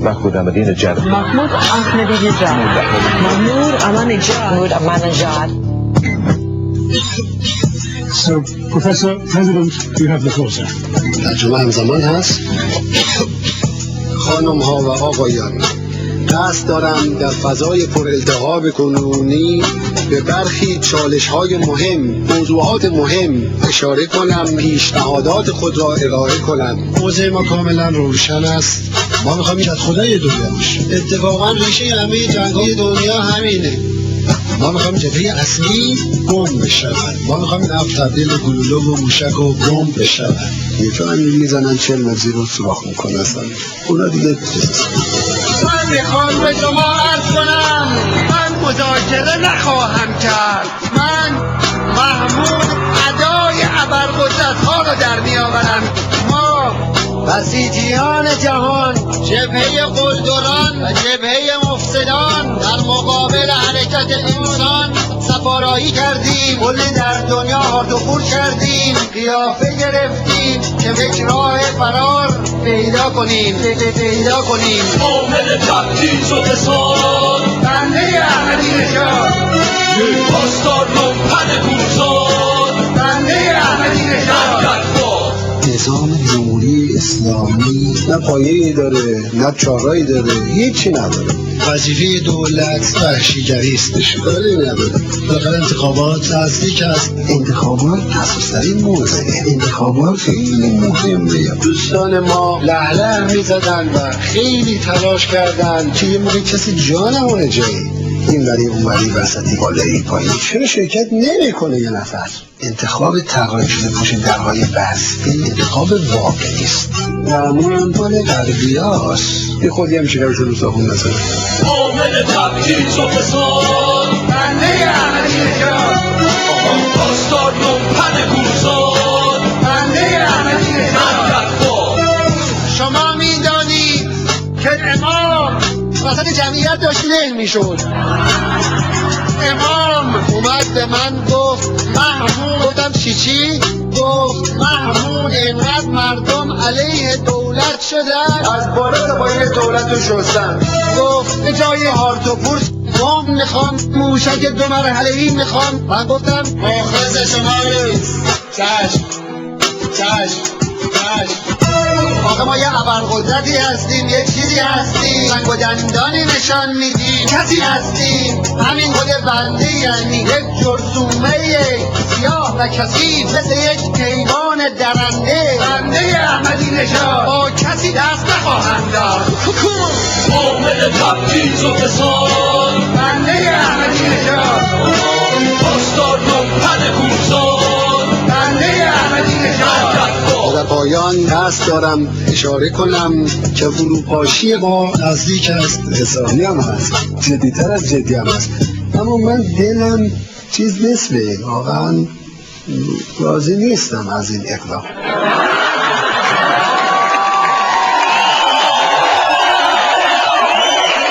محمود احمدینژاد. محمود Ahmadinejad. So, Professor, President, you have the floor, sir. ترجمه همزمان هست. خانم ها و آقایان، قصد دارم در فضای پر التهاب کنونی به برخی چالش های مهم، موضوعات مهم اشاره کنم، پیشنهادات خود را ارائه کنم. موضوع ما کاملا روشن است. ما میخوایم از خدای دنیا باشیم. اتفاقا ریشه همه جنگ‌های دنیا همینه. ما میخوایم جبهه اصلی گم بشود. ما میخوایم نفت تبدیل گلوله و موشک و بمب بشود. یه جا هم میزنن 40 متری رو سوراخ میکنن اصلا. اونا دیگه من میخوام به شما عرض کنم، من مذاکره نخواهم کرد. من محمود ادای ابرقدرت‌ها رو در میآورم. ما بسیجیان جهان، جبهه قلدران و جبهه مفسدان در مقابل حرکت انسان سفارایی کردیم. کلی در دنیا هاردوخور کردیم، قیافه گرفتیم که به راه فرار پیدا کنیم. عامل تبدیل شده سال بنده احمدینژاد، پاسدار لومپن گورزاد، بنده احمدینژاد. نظام جمهوری اسلامی نه پایه‌ای داره، نه چاره‌ای داره، هیچی نداره. وظیفه دولت وحشیگری است، اشکالی نداره. بالاخره انتخابات نزدیک است. انتخابات اساس‌ترین موضوعه. انتخابات خیلی مهمه. دوستان ما لهله می‌زدن و خیلی تلاش کردن که یه موقع کسی جا نمونه جایی. این وری اون وری وسطی بالایی پایین چرا شرکت نمی‌کنه یه نفر؟ انتخاب تغییر شده پشت درهای بسته انتخاب واقعی است. معمولاً مال غربی‌هاست. یه خودی هم شکرش رو ساخون نزنه. عامل تبدیل شده سال بنده احمدینژاد، پاسدار لومپن گورزاد، بنده احمدینژاد. شما می‌دانید که امام وسط جمعیت داشت له می‌شد. امام اومد به من گفت محمود. گفتم چی؟ گفت محمود اینقدر مردم علیه دولت شدن، از بالا تا پایین دولت رو شستن. گفت به جای هارتوپورس بمب میخوام، موشک 2 مرحله‌ای میخوام. من گفتم مؤاخذه شما نیست. چشم. آقا ما یه ابرقدرتی هستیم، یه چیزی هستیم، رنگ و دندانی نشان میدیم، کسی هستیم. همین خود بنده یعنی یک جرثومه سیاه و کثیف مثل یک کیوان درنده. بنده احمدینژاد با کسی دست نخواهم داد. عامل تبدیل شده سال بنده احمدینژاد، پاسدار لومپن گورزاد، بنده احمدینژاد. در پایان قصد دارم اشاره کنم که فروپاشی ما نزدیک است، حسابی هم هست، جدیتر از جدی هم هست. اما من دلم چیز نصفه، واقعا راضی نیستم از این اقدام.